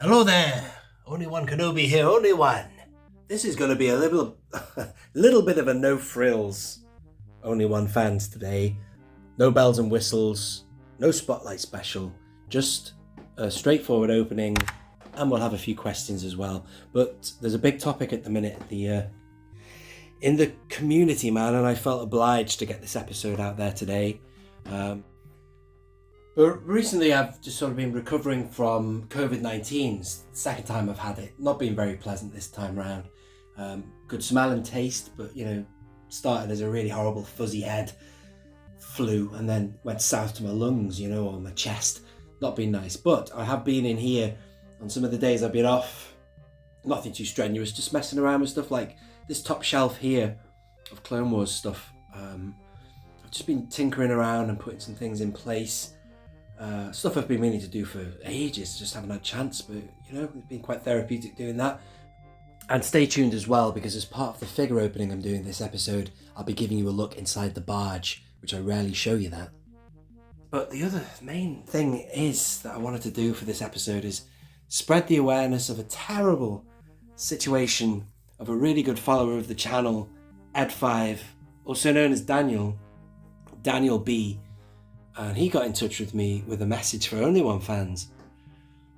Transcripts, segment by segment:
Hello there, only One Kenobi here, only one. This is going to be a little bit of a no frills, only one fans today. No bells and whistles, no spotlight special, just a straightforward opening, and we'll have a few questions as well. But there's a big topic at the minute in the community, man, and I felt obliged to get this episode out there today. But recently I've just sort of been recovering from COVID-19. It's the second time I've had it. Not been very pleasant this time round. Good smell and taste, but started as a really horrible fuzzy head flu and then went south to my lungs, or my chest. Not been nice, but I have been in here on some of the days I've been off. Nothing too strenuous, just messing around with stuff like this top shelf here of Clone Wars stuff. I've just been tinkering around and putting some things in place. Stuff I've been meaning to do for ages, just haven't had a chance, but it's been quite therapeutic doing that. And stay tuned as well, because as part of the figure opening I'm doing this episode, I'll be giving you a look inside the Barge, which I rarely show you that. But the other main thing is that I wanted to do for this episode is spread the awareness of a terrible situation of a really good follower of the channel, Ed5, also known as Daniel B. And he got in touch with me with a message for Only One fans.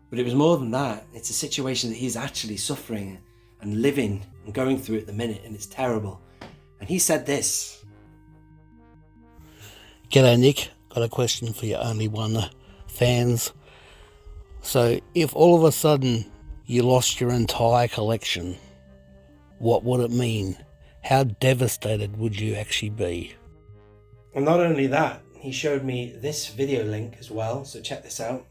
But it was more than that. It's a situation that he's actually suffering and living and going through at the minute, and it's terrible. And he said this. G'day Nick, got a question for your Only One fans. So if all of a sudden you lost your entire collection, what would it mean? How devastated would you actually be? And not only that, he showed me this video link as well, so check this out.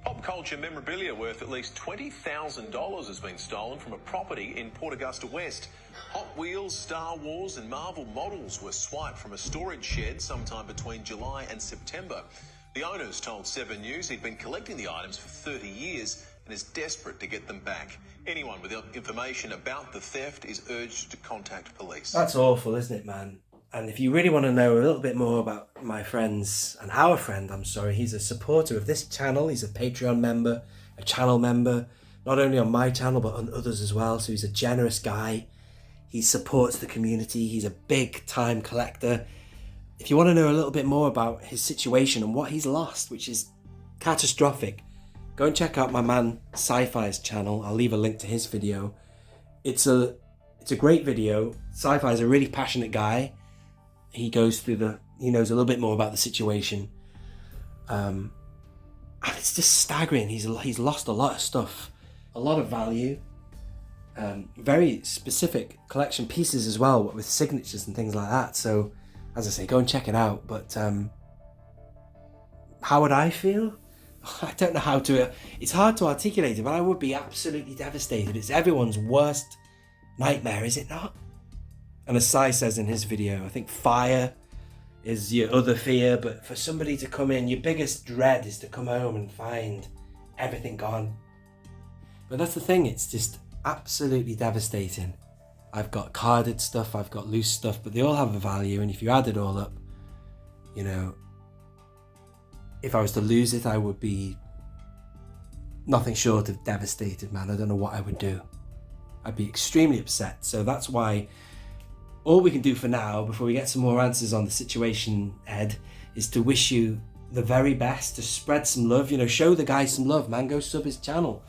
Pop culture memorabilia worth at least $20,000 has been stolen from a property in Port Augusta West. Hot Wheels, Star Wars and Marvel models were swiped from a storage shed sometime between July and September. The owners told 7 News he'd been collecting the items for 30 years and is desperate to get them back. Anyone with information about the theft is urged to contact police. That's awful, isn't it, man? And if you really want to know a little bit more about my friends, and our friend, he's a supporter of this channel. He's a Patreon member, a channel member, not only on my channel, but on others as well. So he's a generous guy. He supports the community. He's a big time collector. If you want to know a little bit more about his situation and what he's lost, which is catastrophic, go and check out my man Sci-Fi's channel. I'll leave a link to his video. It's a great video. Sci-Fi is a really passionate guy. He goes through he knows a little bit more about the situation. And it's just staggering. He's lost a lot of stuff, a lot of value, very specific collection pieces as well, with signatures and things like that. So, as I say, go and check it out. But how would I feel? I don't know how to. It's hard to articulate it, but I would be absolutely devastated. It's everyone's worst nightmare, is it not? And as Sai says in his video, I think fire is your other fear, but for somebody to come in, your biggest dread is to come home and find everything gone. But that's the thing, it's just absolutely devastating. I've got carded stuff, I've got loose stuff, but they all have a value, and if you add it all up, if I was to lose it, I would be nothing short of devastated, man. I don't know what I would do. I'd be extremely upset. So that's why all we can do for now, before we get some more answers on the situation, Ed, is to wish you the very best, to spread some love, show the guy some love, man. Go sub his channel.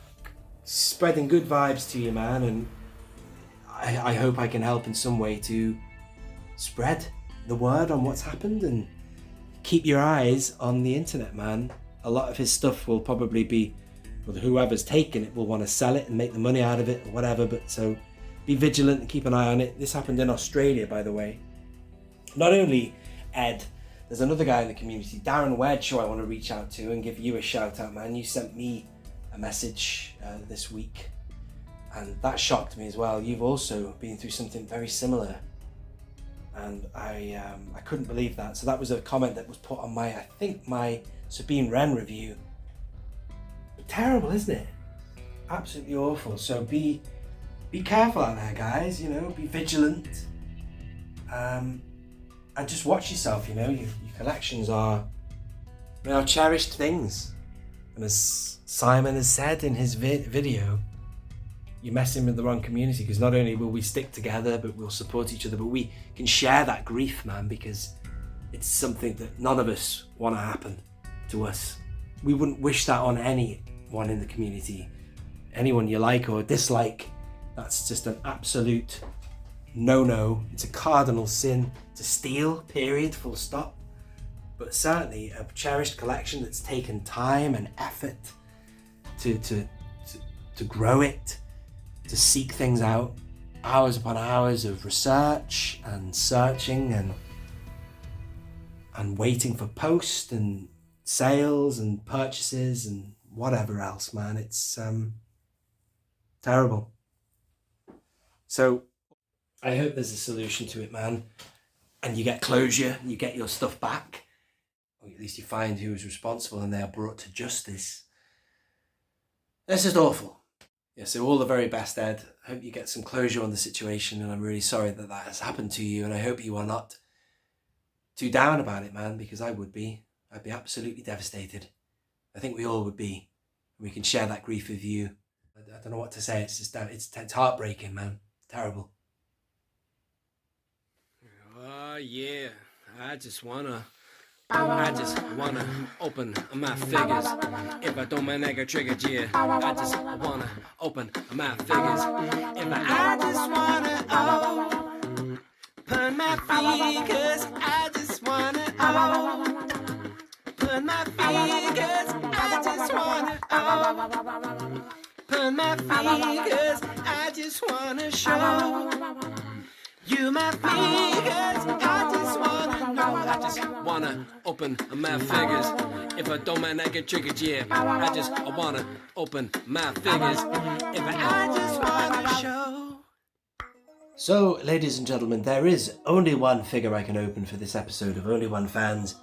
Spreading good vibes to you, man, and I hope I can help in some way to spread the word on what's happened, and keep your eyes on the internet, man. A lot of his stuff will probably be, well, whoever's taken it will want to sell it and make the money out of it or whatever, but so be vigilant and keep an eye on it. This happened in Australia, by the way. Not only Ed, there's another guy in the community, Darren Wedge, who I want to reach out to and give you a shout out, man. You sent me a message this week, and that shocked me as well. You've also been through something very similar, and I couldn't believe that. So that was a comment that was put on my Sabine Wren review. Terrible, isn't it? Absolutely awful. So be careful out there, guys. Be vigilant, and just watch yourself. Your collections are cherished things, and as Simon has said in his video, you're messing with the wrong community, because not only will we stick together, but we'll support each other, but we can share that grief, man, because it's something that none of us want to happen to us. We wouldn't wish that on anyone in the community. Anyone you like or dislike, that's just an absolute no-no. It's a cardinal sin to steal, period, full stop. But certainly a cherished collection that's taken time and effort to grow it, to seek things out, hours upon hours of research and searching and waiting for post and sales and purchases and whatever else, man. It's terrible. So I hope there's a solution to it, man, and you get closure, you get your stuff back, or at least you find who is responsible and they are brought to justice. That's just awful. Yeah, so all the very best, Ed. I hope you get some closure on the situation, and I'm really sorry that has happened to you, and I hope you are not too down about it, man, because I would be. I'd be absolutely devastated. I think we all would be. We can share that grief with you. I don't know what to say. It's just, it's heartbreaking, man. Terrible. Oh yeah, I just wanna open my figures. If I don't mind, I get triggered, yeah. I just wanna open my figures. If I just wanna open my fingers. I just wanna open my fingers. I just wanna open my fingers. I just wanna show you my fingers. I just wanna know. I just wanna open my fingers. If I don't mind, I get triggered, yeah. I just wanna open my fingers. If I just wanna show. So, ladies and gentlemen, there is only one figure I can open for this episode of Only One Fans,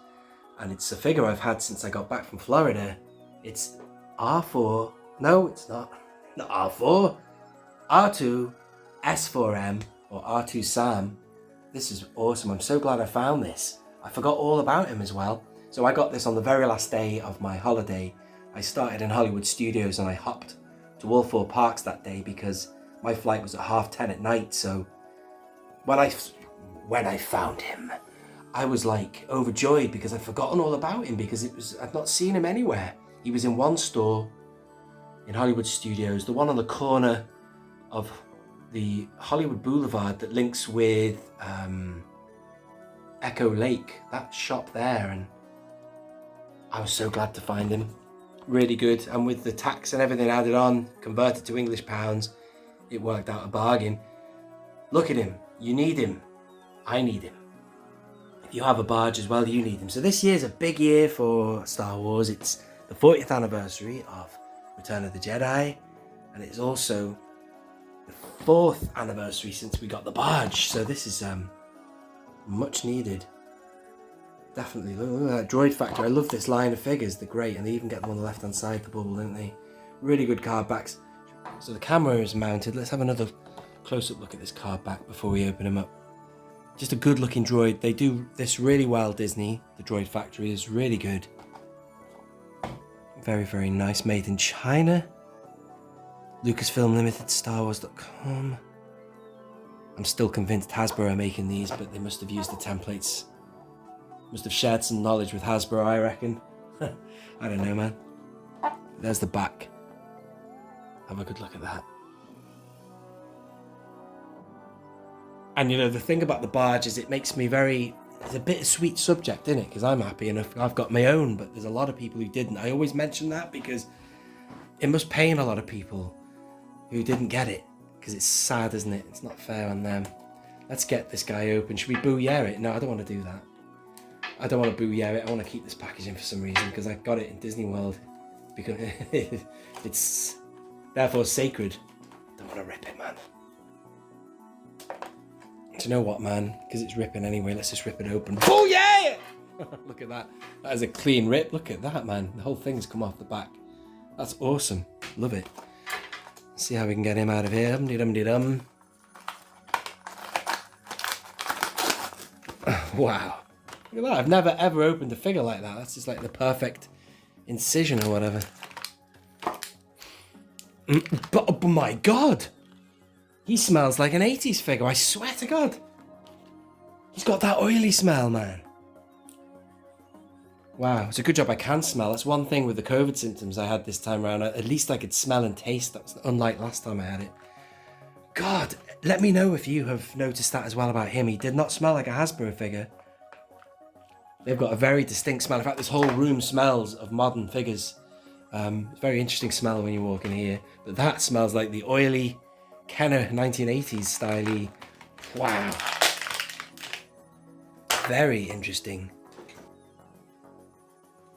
and it's a figure I've had since I got back from Florida. It's R4. No, it's not. Not R4. R2 S4M. Or R2 Sam. This is awesome. I'm so glad I found this. I forgot all about him as well. So I got this on the very last day of my holiday. I started in Hollywood Studios and I hopped to all 4 parks that day because my flight was at 10:30 at night. So when I found him, I was like overjoyed because I'd forgotten all about him, because I'd not seen him anywhere. He was in one store in Hollywood Studios, the one on the corner of the Hollywood Boulevard that links with Echo Lake, that shop there, and I was so glad to find him. Really good, and with the tax and everything added on, converted to English pounds, it worked out a bargain. Look at him. You need him. I need him. If you have a Barge as well, you need him. So this year's a big year for Star Wars. It's the 40th anniversary of Return of the Jedi, and it's also the 4th anniversary since we got the Barge, so this is much needed. Definitely. Look at that Droid Factory. I love this line of figures. They're great, and they even get them on the left hand side, the bubble, don't they? Really good card backs. So the camera is mounted. Let's have another close-up look at this card back before we open them up. Just a good looking droid. They do this really well, Disney. The Droid Factory is really good. Very, very nice. Made in China. Lucasfilm Limited, StarWars.com. I'm still convinced Hasbro are making these, but they must have used the templates. Must have shared some knowledge with Hasbro, I reckon. I don't know, man. There's the back. Have a good look at that. And you know, the thing about the barge is it makes me very... It's a bittersweet subject, isn't it? Because I'm happy and I've got my own, but there's a lot of people who didn't. I always mention that because it must pain a lot of people who didn't get it. Because it's sad, isn't it? It's not fair on them. Let's get this guy open. Should we boo-yeah it? No, I don't want to do that. I don't want to boo-yeah it. I want to keep this packaging for some reason because I got it in Disney World. Because it's therefore sacred. Don't want to rip it, man. Do you know what, man? Because it's ripping anyway, let's just rip it open. Oh yeah! Look at that. That is a clean rip. Look at that, man. The whole thing's come off the back. That's awesome. Love it. Let's see how we can get him out of here. Dum-de-dum-de-dum. Wow. Look at that. I've never ever opened a figure like that. That's just like the perfect incision or whatever. But oh my god! He smells like an 80s figure, I swear to God. He's got that oily smell, man. Wow, it's a good job I can smell. That's one thing with the COVID symptoms I had this time around. At least I could smell and taste. That was unlike last time I had it. God, let me know if you have noticed that as well about him. He did not smell like a Hasbro figure. They've got a very distinct smell. In fact, this whole room smells of modern figures. Very interesting smell when you walk in here. But that smells like the oily Kenner 1980s style-y. Wow. Very interesting.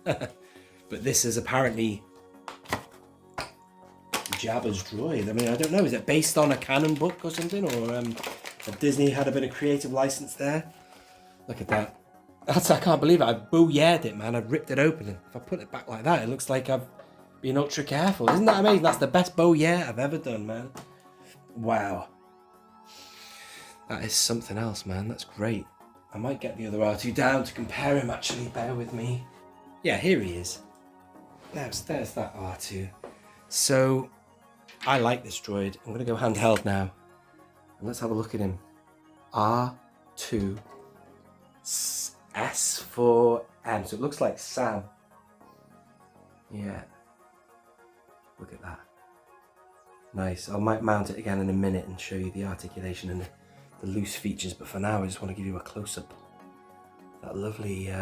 But this is apparently Jabba's droid. I mean, I don't know. Is it based on a canon book or something? Or Disney had a bit of creative license there? Look at that. I can't believe it. I boo-yahed it, man. I've ripped it open. And if I put it back like that, it looks like I've been ultra careful. Isn't that amazing? That's the best boo-yeah I've ever done, man. Wow. That is something else, man. That's great. I might get the other R2 down to compare him, actually. Bear with me. Yeah, here he is. There's that R2. So, I like this droid. I'm going to go handheld now. And let's have a look at him. R2 S4M. So it looks like Sam. Yeah. Look at that. Nice. I might mount it again in a minute and show you the articulation and the loose features, but for now I just want to give you a close-up. That lovely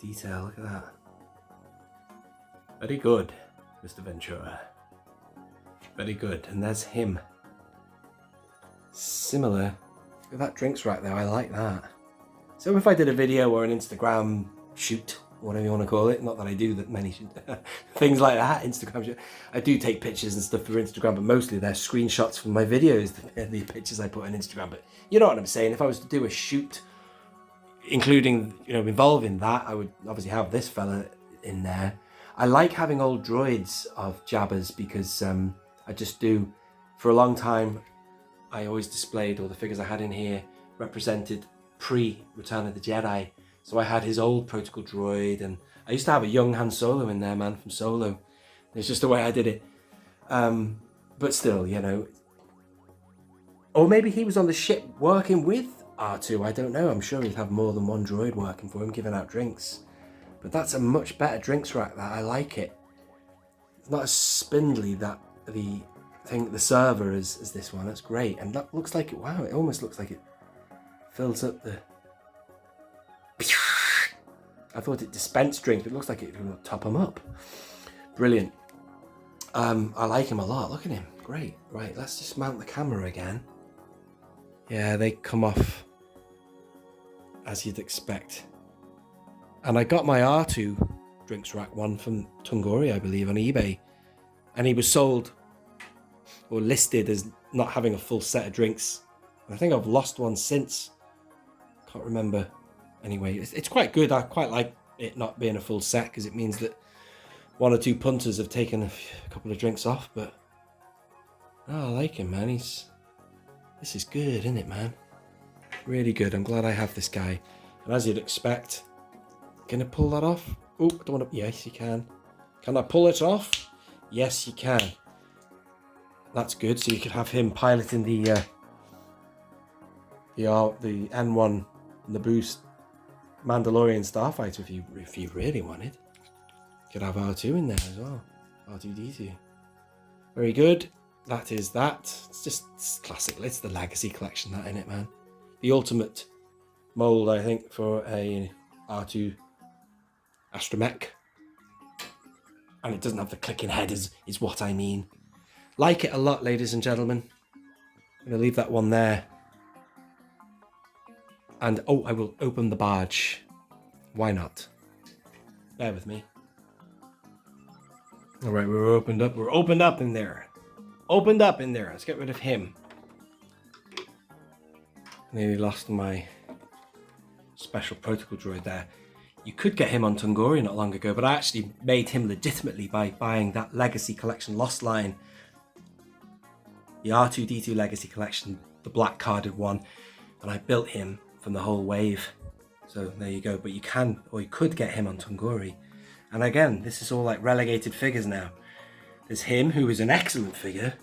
detail, look at that. Very good, Mr. Ventura. Very good. And there's him. Similar. Look at that drinks rack there, I like that. So if I did a video or an Instagram shoot, whatever you want to call it, not that I do that many things like that, Instagram shoot. I do take pictures and stuff for Instagram, but mostly they're screenshots from my videos, the pictures I put on Instagram. But you know what I'm saying, if I was to do a shoot including, you know, involving that, I would obviously have this fella in there. I like having old droids of Jabba's because I just do, for a long time, I always displayed all the figures I had in here represented pre-Return of the Jedi. So I had his old protocol droid, and I used to have a young Han Solo in there, man, from Solo. It's just the way I did it. But still, you know. Or maybe he was on the ship working with R2, I don't know. I'm sure he'd have more than one droid working for him, giving out drinks. But that's a much better drinks rack, that. I like it. It's not as spindly, that the server is this one. That's great. And that looks like it, wow, it almost looks like it fills up the... I thought it dispensed drinks, but it looks like it will top them up. Brilliant. I like him a lot. Look at him. Great. Right, let's just mount the camera again. Yeah, they come off as you'd expect. And I got my R2 drinks rack one from Tungori, I believe, on eBay. And he was sold or listed as not having a full set of drinks. And I think I've lost one since. Can't remember. Anyway, it's quite good. I quite like it not being a full set because it means that one or two punters have taken a couple of drinks off. But oh, I like him, man. This is good, isn't it, man? Really good. I'm glad I have this guy. And as you'd expect, gonna pull that off. Oh, I don't want to. Yes, you can. Can I pull it off? Yes, you can. That's good. So you could have him piloting the N1 and the boost Mandalorian starfighter if you really wanted. You could have R2 in there as well. R2D2. Very good. That is that. It's classic. It's the Legacy collection, that, in it, man. The ultimate mold, I think, for a R2 astromech. And it doesn't have the clicking head is what I mean. Like it a lot, ladies and gentlemen. I'm going to leave that one there. And, I will open the barge. Why not? Bear with me. Alright, we're opened up. We're opened up in there. Opened up in there. Let's get rid of him. Nearly lost my special protocol droid there. You could get him on Tungori not long ago, but I actually made him legitimately by buying that Legacy Collection Lost line. The R2-D2 Legacy Collection, the black carded one. And I built him from the whole wave. So there you go. But you can, or you could get him on Tungori. And again, this is all like relegated figures now. There's him, who is an excellent figure.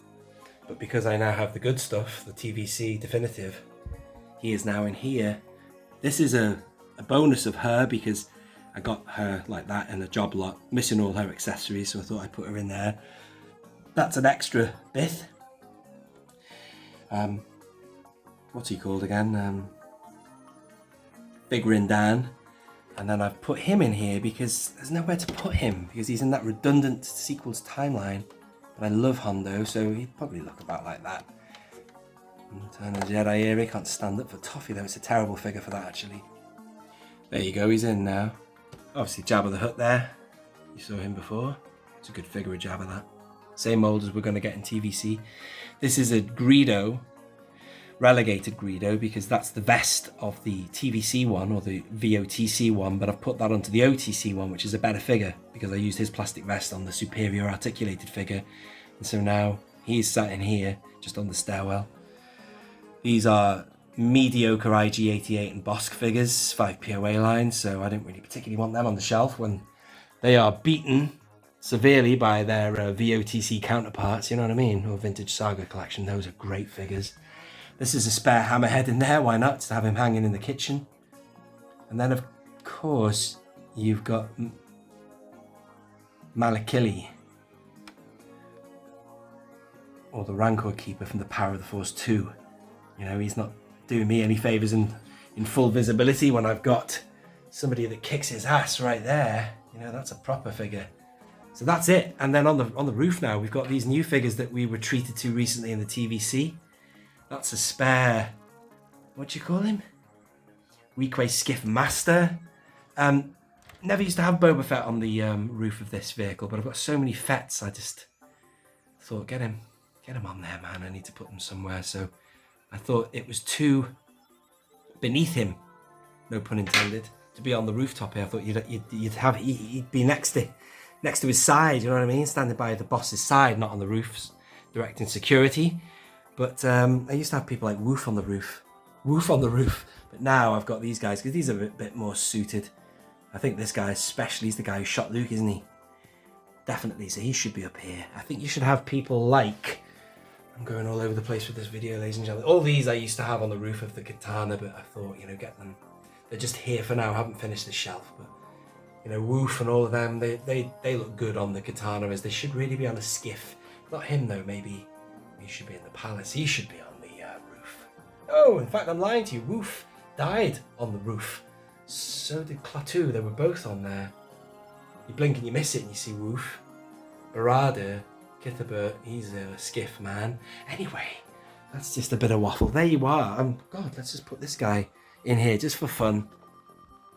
But because I now have the good stuff, the TVC definitive, he is now in here. This is a bonus of her because I got her like that in a job lot, missing all her accessories, so I thought I'd put her in there. That's an extra bit. What's he called again? Big Rin Dan. And then I've put him in here because there's nowhere to put him because he's in that redundant sequels timeline. But I love Hondo, so he'd probably look about like that. Turn of the Jedi era. He can't stand up for Toffee though. It's a terrible figure for that actually. There you go, he's in now. Obviously Jabba the Hutt there. You saw him before. It's a good figure of Jabba, that. Same mold as we're going to get in TVC. This is a Greedo, relegated Greedo, because that's the vest of the TVC one, or the VOTC one, but I've put that onto the OTC one, which is a better figure, because I used his plastic vest on the superior articulated figure. And so now he's sat in here, just on the stairwell. These are mediocre IG-88 and Bosk figures, 5 POA lines, so I don't really particularly want them on the shelf when they are beaten severely by their VOTC counterparts, you know what I mean, or Vintage Saga Collection. Those are great figures. This is a spare Hammerhead in there, why not, to have him hanging in the kitchen. And then of course you've got Malakili, or the Rancor Keeper from the Power of the Force 2. You know, he's not doing me any favours in full visibility when I've got somebody that kicks his ass right there. You know, that's a proper figure. So that's it. And then on the roof now, we've got these new figures that we were treated to recently in the TVC. That's a spare, what do you call him? Weequay Skiff Master. Never used to have Boba Fett on the roof of this vehicle, but I've got so many Fetts, I just thought, get him on there, man. I need to put them somewhere. So I thought it was too beneath him, no pun intended, to be on the rooftop here. I thought he'd be next to his side, you know what I mean? Standing by the boss's side, not on the roofs, directing security. But I used to have people like Woof on the roof. But now I've got these guys, because these are a bit more suited. I think this guy especially is the guy who shot Luke, isn't he? Definitely, so he should be up here. I think you should have people like... I'm going all over the place with this video, ladies and gentlemen. All these I used to have on the roof of the Khetanna, but I thought, you know, get them. They're just here for now. I haven't finished the shelf, but... You know, Woof and all of them, they look good on the Khetanna, as they should really be on a skiff. Not him, though, maybe he should be in the palace. He should be on the roof. Oh, in fact, I'm lying to you. Woof died on the roof. So did Klaatu. They were both on there. You blink and you miss it and you see Woof. Barada, Kithabert, he's a skiff man. Anyway, that's just a bit of waffle. There you are. God, let's just put this guy in here just for fun.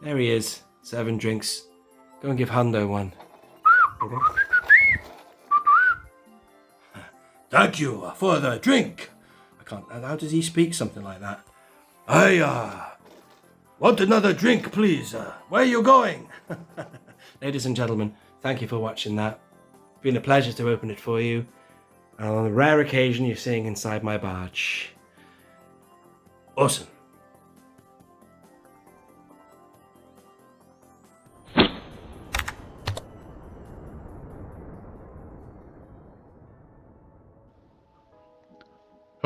There he is, serving drinks. Go and give Hondo one. Thank you for the drink. I can't. How does he speak something like that? I want another drink, please. Where are you going? Ladies and gentlemen, thank you for watching that. It's been a pleasure to open it for you. And on a rare occasion, you're seeing inside my barge. Awesome.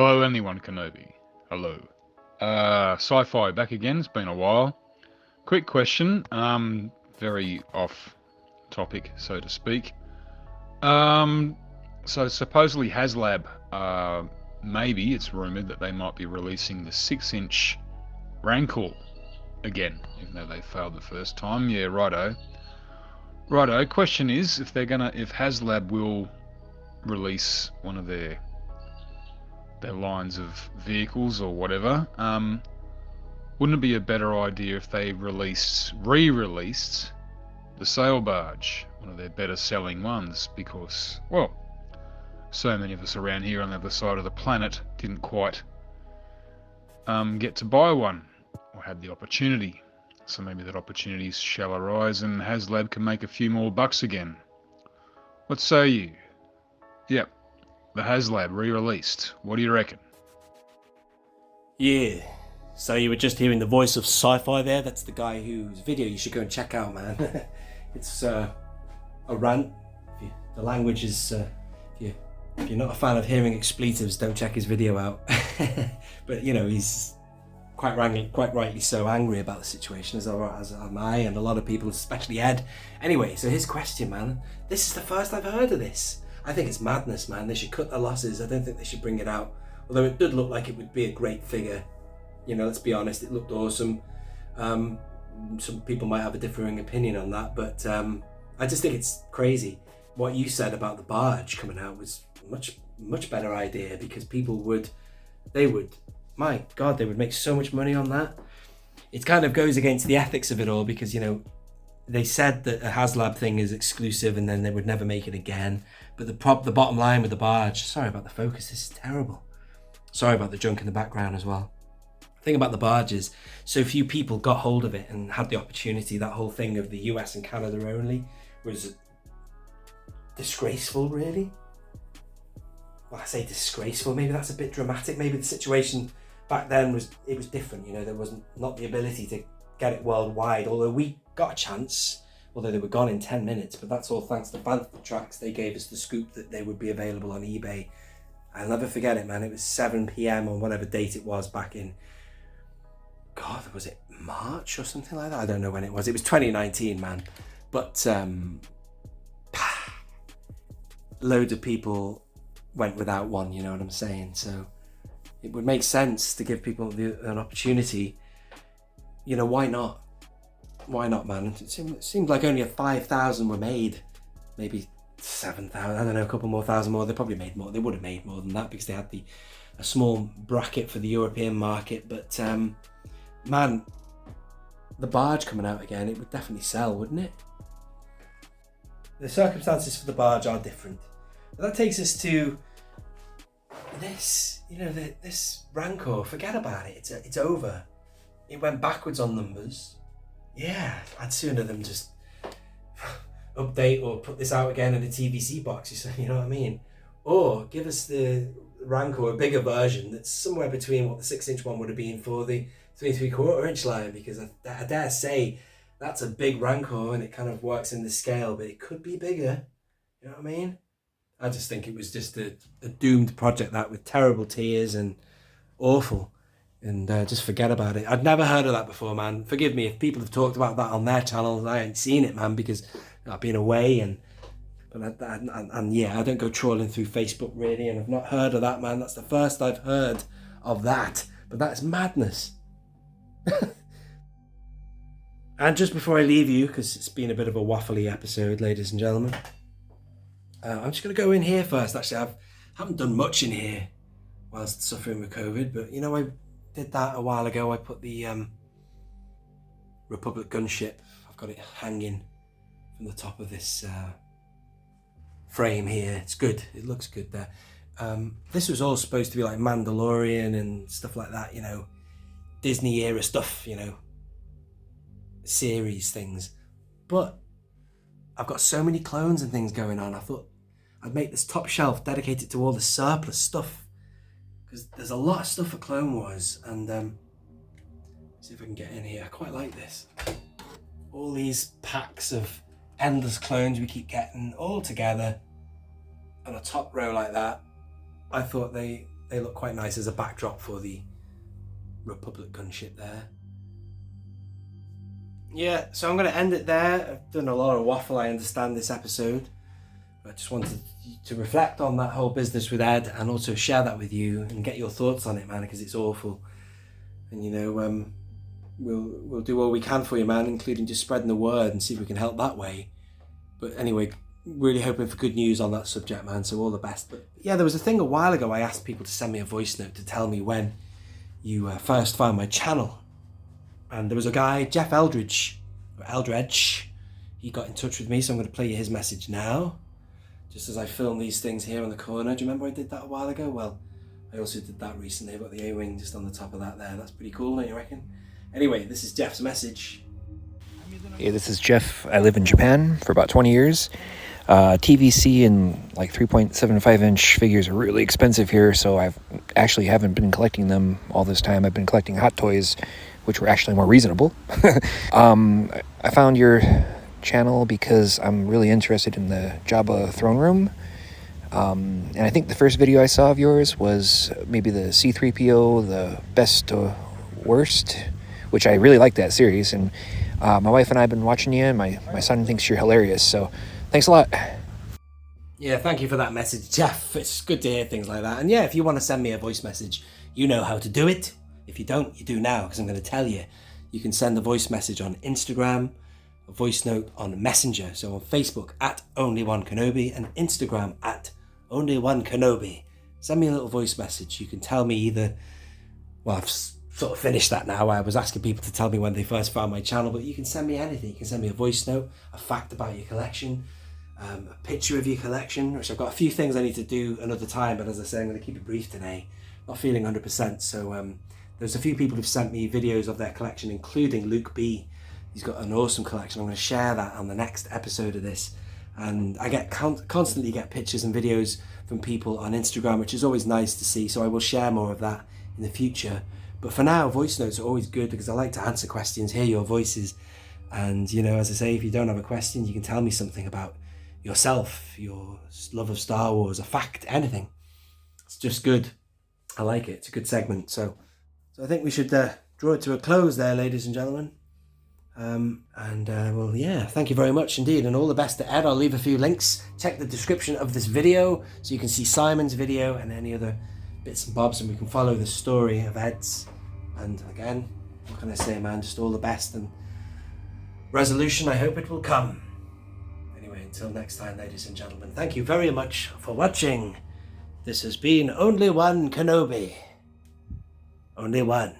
Hello, only One Kenobi. Hello. Sci-fi back again. It's been a while. Quick question. Very off topic, so to speak. So supposedly Haslab, maybe it's rumoured that they might be releasing the 6-inch Rancor again, even though they failed the first time. Yeah, righto. Righto. Question is, if Haslab will release one of their lines of vehicles or whatever, wouldn't it be a better idea if they re-released the Sail Barge, one of their better selling ones, because, well, so many of us around here on the other side of the planet didn't quite get to buy one, or had the opportunity. So maybe that opportunity shall arise and Haslab can make a few more bucks again. What say you? Yep, the Haslab re-released. What do you reckon? Yeah. So you were just hearing the voice of sci-fi there. That's the guy whose video you should go and check out, man. It's a rant. The language is... if you're not a fan of hearing expletives, don't check his video out. But, you know, he's quite rightly so angry about the situation, as am I, and a lot of people, especially Ed. Anyway, so his question, man. This is the first I've heard of this. I think it's madness, man. They should cut their losses. I don't think they should bring it out. Although it did look like it would be a great figure. You know, let's be honest, it looked awesome. Some people might have a differing opinion on that, but I just think it's crazy. What you said about the Barge coming out was much better idea, because people would make so much money on that. It kind of goes against the ethics of it all, because, you know, they said that a Haslab thing is exclusive and then they would never make it again. But the bottom line with the Barge, sorry about the focus, this is terrible. Sorry about the junk in the background as well. The thing about the Barge is, so few people got hold of it and had the opportunity. That whole thing of the US and Canada only was disgraceful, really. Well, I say disgraceful, maybe that's a bit dramatic. Maybe the situation back then was different. You know, there wasn't not the ability to get it worldwide, although we got a chance, although they were gone in 10 minutes, but that's all thanks to Bantha Tracks. They gave us the scoop that they would be available on eBay. I'll never forget it, man. It was 7 p.m. on whatever date it was back in, God, was it March or something like that? I don't know when it was. It was 2019, man. But loads of people went without one, you know what I'm saying? So it would make sense to give people an opportunity. You know, why not? Why not, man? It seemed like only 5,000 were made. Maybe 7,000, I don't know, a couple more thousand more. They probably made more. They would have made more than that, because they had a small bracket for the European market. But man, the Barge coming out again, it would definitely sell, wouldn't it? The circumstances for the Barge are different. But that takes us to this, you know, this Rancor. Forget about it. It's over. It went backwards on numbers. Yeah, I'd sooner them just update or put this out again in a TVC box, you know what I mean? Or give us the Rancor, a bigger version that's somewhere between what the 6-inch one would have been for the 3 3/4-inch line, because I dare say that's a big Rancor and it kind of works in the scale, but it could be bigger. You know what I mean? I just think it was just a doomed project, that, with terrible tears and awful. And just forget about it. I'd never heard of that before, man. Forgive me if people have talked about that on their channel. I ain't seen it, man, because I've been away and yeah, I don't go trawling through Facebook really, and I've not heard of that, man. That's the first I've heard of that. But that's madness. And just before I leave you, because it's been a bit of a waffly episode, ladies and gentlemen, I'm just going to go in here first. Actually, I haven't done much in here whilst suffering with COVID, but you know, I did that a while ago. I put the Republic gunship, I've got it hanging from the top of this frame here. It's good. It looks good there. This was all supposed to be like Mandalorian and stuff like that, you know, Disney era stuff, you know, series things. But I've got so many clones and things going on. I thought I'd make this top shelf dedicated to all the surplus stuff, because there's a lot of stuff for Clone Wars. And see if I can get in here. I quite like this. All these packs of endless clones we keep getting all together on a top row like that. I thought they they look quite nice as a backdrop for the Republic gunship there. Yeah, so I'm going to end it there. I've done a lot of waffle, I understand, this episode. I just wanted to reflect on that whole business with Ed and also share that with you and get your thoughts on it, man, because it's awful. And, you know, we'll do all we can for you, man, including just spreading the word and see if we can help that way. But anyway, really hoping for good news on that subject, man, so all the best. But yeah, there was a thing a while ago, I asked people to send me a voice note to tell me when you first found my channel. And there was a guy, Jeff Eldridge, he got in touch with me, so I'm going to play you his message now. Just as I film these things here on the corner. Do you remember I did that a while ago? Well, I also did that recently. I've got the A-wing just on the top of that there. That's pretty cool, don't you reckon? Anyway, this is Jeff's message. Hey, this is Jeff. I live in Japan for about 20 years. TVC and like 3.75 inch figures are really expensive here, so I've actually haven't been collecting them all this time. I've been collecting Hot Toys, which were actually more reasonable. I found your channel because I'm really interested in the Jabba throne room. And I think the first video I saw of yours was maybe the C-3PO, the best to worst, which I really like that series. And my wife and I have been watching you, and my son thinks you're hilarious. So thanks a lot. Yeah, thank you for that message, Jeff. It's good to hear things like that. And yeah, if you want to send me a voice message, you know how to do it. If you don't, you do now, because I'm going to tell you. You can send a voice message on Instagram, a voice note on Messenger. So on Facebook at Only One Kenobi and Instagram at Only One Kenobi. Send me a little voice message. You can tell me either, well, I've sort of finished that now. I was asking people to tell me when they first found my channel, but you can send me anything. You can send me a voice note, a fact about your collection, a picture of your collection, which I've got a few things I need to do another time, but as I say, I'm going to keep it brief today. Not feeling 100%, so there's a few people who've sent me videos of their collection, including Luke B. He's got an awesome collection. I'm going to share that on the next episode of this. And I get constantly get pictures and videos from people on Instagram, which is always nice to see. So I will share more of that in the future. But for now, voice notes are always good because I like to answer questions, hear your voices. And, you know, as I say, if you don't have a question, you can tell me something about yourself, your love of Star Wars, a fact, anything. It's just good. I like it. It's a good segment. So I think we should draw it to a close there, ladies and gentlemen. Well, yeah, thank you very much indeed, and all the best to Ed. I'll leave a few links. Check the description of this video so you can see Simon's video and any other bits and bobs, and we can follow the story of Ed's. And again, what can I say, man? Just all the best, and resolution, I hope it will come. Anyway, until next time, ladies and gentlemen, thank you very much for watching. This has been Only One Kenobi. Only one.